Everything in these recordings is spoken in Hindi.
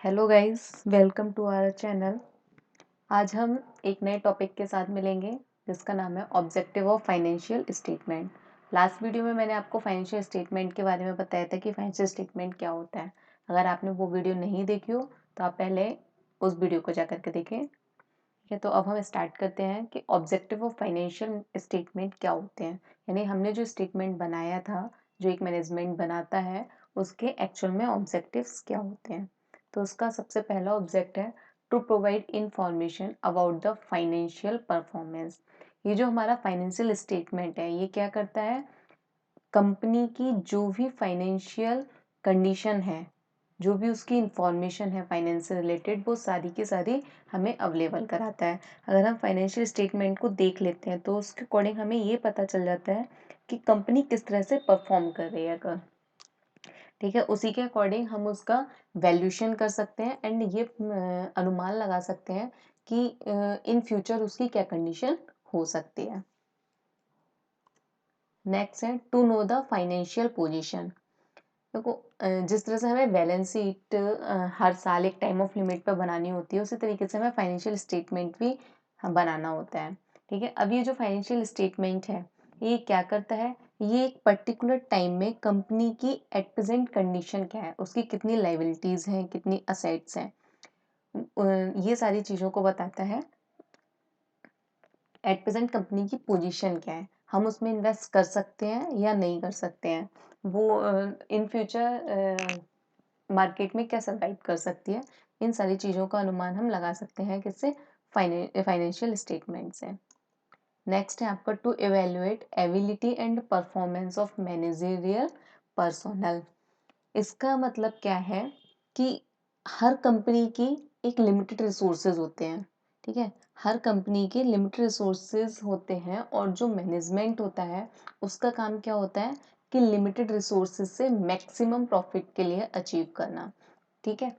Hello guys, welcome to our channel. आज हम एक नए टॉपिक के साथ मिलेंगे जिसका नाम है objective of financial statement. Last video में मैंने आपको फाइनेंशियल स्टेटमेंट के बारे में बताया था कि फाइनेंशियल स्टेटमेंट क्या होता है। अगर आपने वो वीडियो नहीं देखी हो तो आप पहले उस वीडियो को जाकर के देखें। ठीक है, तो अब हम स्टार्ट करते हैं कि ऑब्जेक्टिव ऑफ फाइनेंशियल स्टेटमेंट क्या होते हैं। यानी हमने जो स्टेटमेंट बनाया था, जो एक मैनेजमेंट बनाता है, उसके एक्चुअल में ऑब्जेक्टिव्स क्या होते हैं। तो उसका सबसे पहला ऑब्जेक्ट है to provide information about the financial performance. ये जो हमारा फाइनेंशियल स्टेटमेंट है, ये क्या करता है, कंपनी की जो भी फाइनेंशियल कंडीशन है, जो भी उसकी इंफॉर्मेशन है फाइनेंस से रिलेटेड, वो सारी की सारी हमें अवेलेबल कराता है। अगर हम फाइनेंशियल स्टेटमेंट को देख लेते हैं तो उसके अकॉर्डिंग हमें ये पता चल जाता है कि कंपनी किस तरह से परफॉर्म कर रही है। ठीक है, उसी के अकॉर्डिंग हम उसका वैल्यूएशन कर सकते हैं एंड ये अनुमान लगा सकते हैं कि इन फ्यूचर उसकी क्या कंडीशन हो सकती है। नेक्स्ट है to know the financial position. देखो, जिस तरह से हमें बैलेंस शीट हर साल एक टाइम ऑफ लिमिट पर बनानी होती है, उसी तरीके से हमें फाइनेंशियल स्टेटमेंट भी बनाना होता है। ठीक है, अब ये जो फाइनेंशियल स्टेटमेंट है, ये क्या करता है, ये एक पर्टिकुलर टाइम में कंपनी की एट प्रेजेंट कंडीशन क्या है, उसकी कितनी लाइबिलिटीज हैं, कितनी असेट्स हैं, ये सारी चीज़ों को बताता है। एट प्रेजेंट कंपनी की पोजीशन क्या है, हम उसमें इन्वेस्ट कर सकते हैं या नहीं कर सकते हैं, वो इन फ्यूचर मार्केट में क्या सर्वाइव कर सकती है, इन सारी चीज़ों का अनुमान हम लगा सकते हैं किससे, फाइनेंशियल स्टेटमेंट से। नेक्स्ट है आपका to evaluate ability and performance of managerial personnel. इसका मतलब क्या है कि हर कंपनी की एक लिमिटेड रिसोर्सेज होते हैं। ठीक है, हर कंपनी के लिमिटेड रिसोर्सेज होते हैं और जो मैनेजमेंट होता है उसका काम क्या होता है कि लिमिटेड रिसोर्सेज से मैक्सिमम प्रॉफिट के लिए अचीव करना। ठीक है,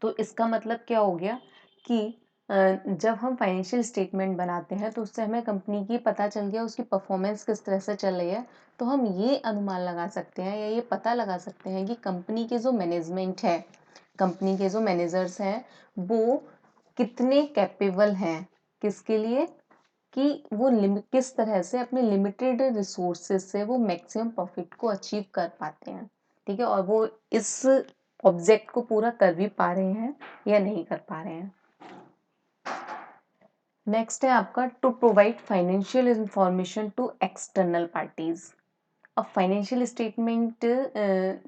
तो इसका मतलब क्या हो गया कि जब हम फाइनेंशियल स्टेटमेंट बनाते हैं तो उससे हमें कंपनी की पता चल गया उसकी परफॉर्मेंस किस तरह से चल रही है, तो हम ये अनुमान लगा सकते हैं या ये पता लगा सकते हैं कि कंपनी के जो मैनेजमेंट है, कंपनी के जो मैनेजर्स हैं, वो कितने कैपेबल हैं, किसके लिए, कि वो किस तरह से अपने लिमिटेड रिसोर्सेज से वो मैक्सिमम प्रॉफिट को अचीव कर पाते हैं। ठीक है, और वो इस ऑब्जेक्ट को पूरा कर भी पा रहे हैं या नहीं कर पा रहे हैं। नेक्स्ट है आपका to provide financial information to external parties. अब फाइनेंशियल स्टेटमेंट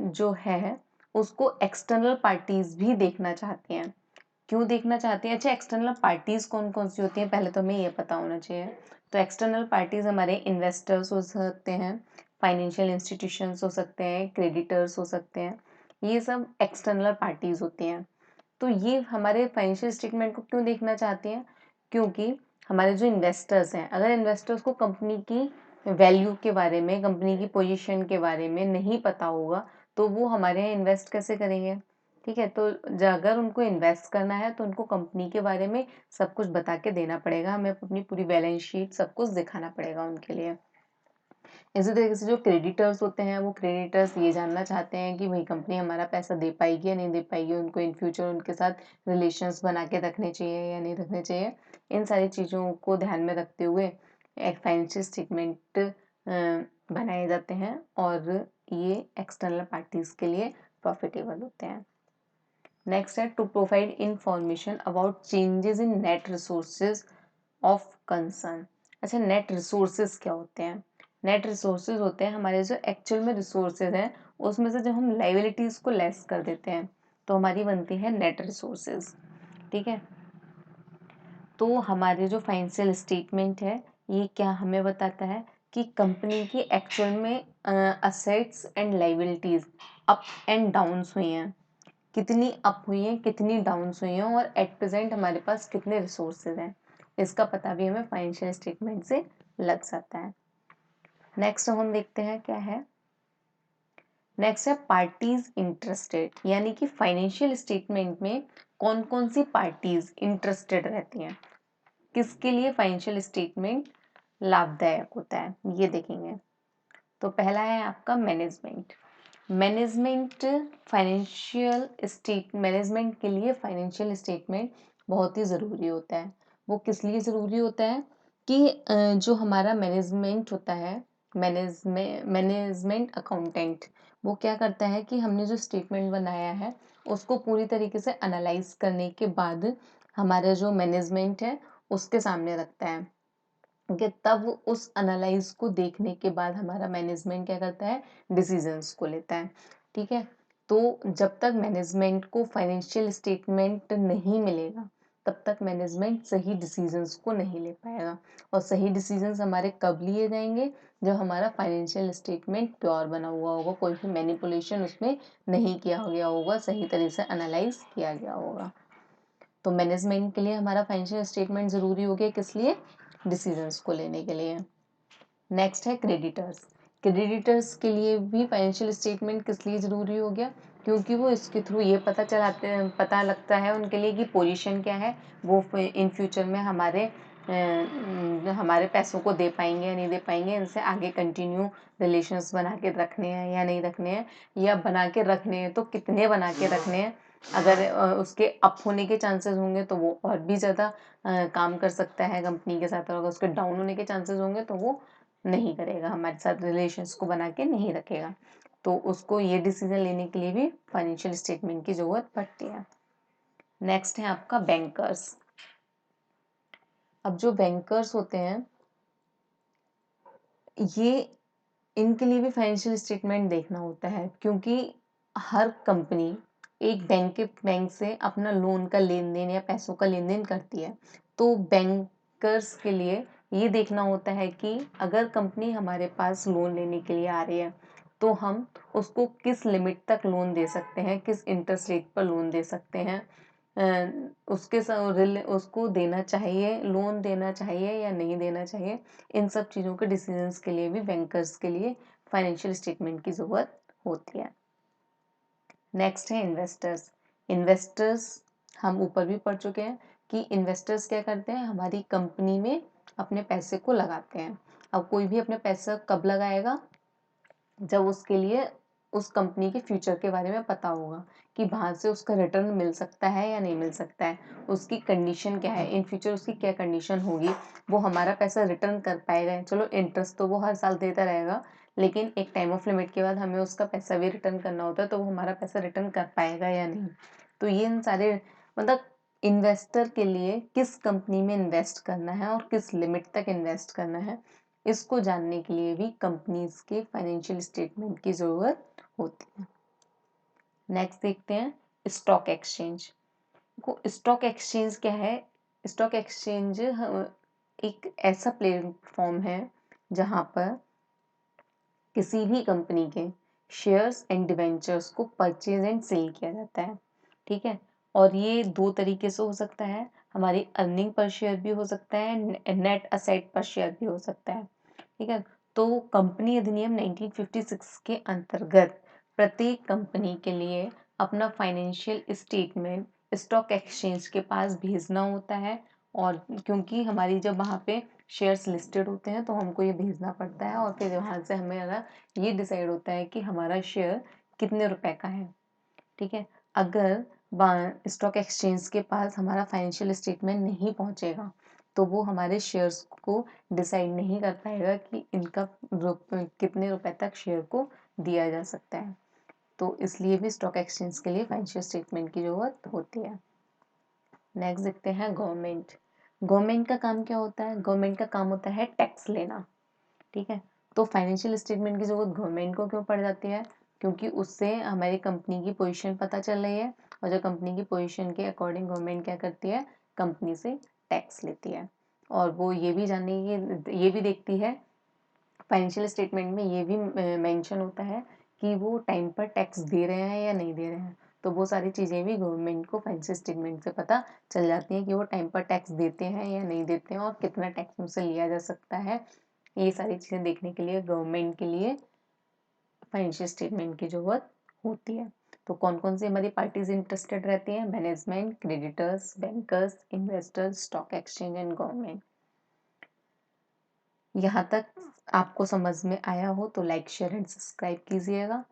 जो है उसको एक्सटर्नल पार्टीज भी देखना चाहती हैं। क्यों देखना चाहती हैं? अच्छा, एक्सटर्नल पार्टीज कौन कौन सी होती हैं, पहले तो हमें ये पता होना चाहिए। तो एक्सटर्नल पार्टीज हमारे इन्वेस्टर्स हो सकते हैं, फाइनेंशियल इंस्टीट्यूशंस हो सकते हैं, क्रेडिटर्स हो सकते हैं, ये सब एक्सटर्नल पार्टीज होती हैं। तो ये हमारे फाइनेंशियल स्टेटमेंट को क्यों देखना चाहती हैं? क्योंकि हमारे जो इन्वेस्टर्स हैं, अगर इन्वेस्टर्स को कंपनी की वैल्यू के बारे में, कंपनी की पोजीशन के बारे में नहीं पता होगा तो वो हमारे यहाँ इन्वेस्ट कैसे करेंगे। ठीक है, तो अगर उनको इन्वेस्ट करना है तो उनको कंपनी के बारे में सब कुछ बता के देना पड़ेगा, हमें अपनी पूरी बैलेंस शीट सब कुछ दिखाना पड़ेगा उनके लिए। इसी तरीके से जो क्रेडिटर्स होते हैं, वो क्रेडिटर्स ये जानना चाहते हैं कि भाई कंपनी हमारा पैसा दे पाएगी या नहीं दे पाएगी, उनको इन फ्यूचर उनके साथ रिलेशंस बना के रखने चाहिए या नहीं रखने चाहिए। इन सारी चीज़ों को ध्यान में रखते हुए एक फाइनेंशियल स्टेटमेंट बनाए जाते हैं और ये एक्सटर्नल पार्टीज के लिए प्रॉफिटेबल होते हैं। नेक्स्ट है to provide information about changes in net resources of concern. अच्छा, नेट रिसोर्सेज क्या होते हैं? नेट रिसोर्सेज होते हैं हमारे जो एक्चुअल में रिसोर्सेज हैं, उसमें से जब हम लाइबिलिटीज को लेस कर देते हैं तो हमारी बनती है नेट रिसोर्सेज। ठीक है, तो हमारे जो फाइनेंशियल स्टेटमेंट है, ये क्या हमें बताता है कि कंपनी की एक्चुअल में assets and liabilities up and downs हुई हैं, कितनी अप हुई हैं, कितनी डाउन्स हुई हैं, और एट प्रेजेंट हमारे पास कितने रिसोर्सेज हैं, इसका पता भी हमें फाइनेंशियल स्टेटमेंट से लग सकता है। नेक्स्ट हम देखते हैं क्या है। नेक्स्ट है पार्टीज इंटरेस्टेड, यानी कि फाइनेंशियल स्टेटमेंट में कौन कौन सी पार्टीज इंटरेस्टेड रहती हैं, किसके लिए फाइनेंशियल स्टेटमेंट लाभदायक होता है, ये देखेंगे। तो पहला है आपका मैनेजमेंट। मैनेजमेंट मैनेजमेंट के लिए फाइनेंशियल स्टेटमेंट बहुत ही ज़रूरी होता है। वो किस लिए ज़रूरी होता है कि जो हमारा मैनेजमेंट होता है, मैनेजमेंट अकाउंटेंट, वो क्या करता है कि हमने जो स्टेटमेंट बनाया है उसको पूरी तरीके से एनालाइज करने के बाद हमारा जो मैनेजमेंट है उसके सामने रखता है कि तब उस एनालाइज को देखने के बाद हमारा मैनेजमेंट क्या करता है, डिसीजंस को लेता है। ठीक है, तो जब तक मैनेजमेंट को फाइनेंशियल स्टेटमेंट नहीं मिलेगा तब तक मैनेजमेंट सही डिसीजंस को नहीं ले पाएगा। और सही डिसीजंस हमारे कब लिए जाएंगे, जब हमारा फाइनेंशियल स्टेटमेंट प्योर बना हुआ होगा, कोई भी मैनिपुलेशन उसमें नहीं किया गया होगा, सही तरह से एनालाइज किया गया होगा। तो मैनेजमेंट के लिए हमारा फाइनेंशियल स्टेटमेंट ज़रूरी हो गया, किस लिए, डिसीजंस को लेने के लिए। नेक्स्ट है क्रेडिटर्स। क्रेडिटर्स के लिए भी फाइनेंशियल स्टेटमेंट किस लिए ज़रूरी हो गया, क्योंकि वो इसके थ्रू ये पता लगता है उनके लिए कि पोजीशन क्या है, वो इन फ्यूचर में हमारे पैसों को दे पाएंगे या नहीं दे पाएंगे, इनसे आगे कंटिन्यू रिलेशंस बना के रखने हैं या नहीं रखने हैं, या बना के रखने हैं तो कितने बना के रखने हैं। अगर उसके अप होने के चांसेस होंगे तो वो और भी ज़्यादा काम कर सकता है कंपनी के साथ, और अगर उसके डाउन होने के चांसेस होंगे तो वो नहीं करेगा, हमारे साथ रिलेशंस को बना के नहीं रखेगा। तो उसको ये डिसीजन लेने के लिए भी फाइनेंशियल स्टेटमेंट की ज़रूरत पड़ती है। नेक्स्ट है आपका बैंकर्स। अब जो बैंकर्स होते हैं ये, इनके लिए भी फाइनेंशियल स्टेटमेंट देखना होता है, क्योंकि हर कंपनी एक बैंक से अपना लोन का लेन देन या पैसों का लेन देन करती है। तो बैंकर्स के लिए ये देखना होता है कि अगर कंपनी हमारे पास लोन लेने के लिए आ रही है तो हम उसको किस लिमिट तक लोन दे सकते हैं, किस इंटरेस्ट रेट पर लोन दे सकते हैं, उसको देना चाहिए, लोन देना चाहिए या नहीं देना चाहिए। इन सब चीज़ों के डिसीजंस के लिए भी बैंकर्स के लिए फाइनेंशियल स्टेटमेंट की ज़रूरत होती है। नेक्स्ट है इन्वेस्टर्स। इन्वेस्टर्स हम ऊपर भी पढ़ चुके हैं कि इन्वेस्टर्स क्या करते हैं, हमारी कंपनी में अपने पैसे को लगाते हैं। अब कोई भी अपने पैसा कब लगाएगा, जब उसके लिए उस कंपनी के फ्यूचर के बारे में पता होगा कि वहाँ से उसका रिटर्न मिल सकता है या नहीं मिल सकता है, उसकी कंडीशन क्या है, इन फ्यूचर उसकी क्या कंडीशन होगी, वो हमारा पैसा रिटर्न कर पाएगा। चलो इंटरेस्ट तो वो हर साल देता रहेगा, लेकिन एक टाइम ऑफ लिमिट के बाद हमें उसका पैसा भी रिटर्न करना होता है, तो वो हमारा पैसा रिटर्न कर पाएगा या नहीं। तो ये इन सारे, मतलब इन्वेस्टर के लिए किस कंपनी में इन्वेस्ट करना है और किस लिमिट तक इन्वेस्ट करना है, इसको जानने के लिए भी कंपनीज के फाइनेंशियल स्टेटमेंट की ज़रूरत होती है। नेक्स्ट देखते हैं स्टॉक एक्सचेंज को। स्टॉक एक्सचेंज क्या है, स्टॉक एक्सचेंज एक ऐसा प्लेटफॉर्म है जहाँ पर किसी भी कंपनी के शेयर्स एंड डिवेंचर्स को परचेज एंड सेल किया जाता है। ठीक है, और ये दो तरीके से हो सकता है, हमारी अर्निंग पर शेयर भी हो सकता है, नेट असेट पर शेयर भी हो सकता है। ठीक है, तो कंपनी अधिनियम 1956 के अंतर्गत प्रत्येक कंपनी के लिए अपना फाइनेंशियल स्टेटमेंट स्टॉक एक्सचेंज के पास भेजना होता है। और क्योंकि हमारी जब वहाँ पे शेयर्स लिस्टेड होते हैं तो हमको ये भेजना पड़ता है, और फिर वहाँ से हमें ये डिसाइड होता है कि हमारा शेयर कितने रुपए का है। ठीक है, अगर स्टॉक एक्सचेंज के पास हमारा फाइनेंशियल स्टेटमेंट नहीं पहुंचेगा तो वो हमारे शेयर्स को डिसाइड नहीं कर पाएगा कि इनका कितने रुपए तक शेयर को दिया जा सकता है। तो इसलिए भी स्टॉक एक्सचेंज के लिए फाइनेंशियल स्टेटमेंट की जरूरत होती है। नेक्स्ट देखते हैं गवर्नमेंट। गवर्नमेंट का काम क्या होता है, गवर्नमेंट का काम होता है टैक्स लेना। ठीक है, तो फाइनेंशियल स्टेटमेंट की जरूरत गवर्नमेंट को क्यों पड़ जाती है, क्योंकि उससे हमारी कंपनी की पोजीशन पता चल रही है, और जो कंपनी की पोजीशन के अकॉर्डिंग गवर्नमेंट क्या करती है, कंपनी से टैक्स लेती है। और वो ये भी ये भी देखती है, फाइनेंशियल स्टेटमेंट में ये भी मेंशन होता है कि वो टाइम पर टैक्स दे रहे हैं या नहीं दे रहे हैं। तो वो सारी चीज़ें भी गवर्नमेंट को फाइनेंशियल स्टेटमेंट से पता चल जाती हैं कि वो टाइम पर टैक्स देते हैं या नहीं देते हैं, और कितना टैक्स उनसे लिया जा सकता है। ये सारी चीज़ें देखने के लिए गवर्नमेंट के लिए फाइनेंशियल स्टेटमेंट की जरूरत होती है। तो कौन कौन सी हमारी पार्टीज इंटरेस्टेड रहती हैं, management, creditors, bankers, investors, stock exchange and government. यहाँ तक आपको समझ में आया हो तो लाइक, शेयर एंड सब्सक्राइब कीजिएगा।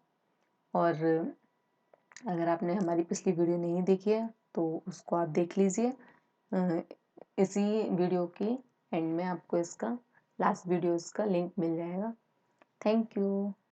और अगर आपने हमारी पिछली वीडियो नहीं देखी है तो उसको आप देख लीजिए। इसी वीडियो के एंड में आपको इसका लास्ट वीडियो इसका लिंक मिल जाएगा। Thank you.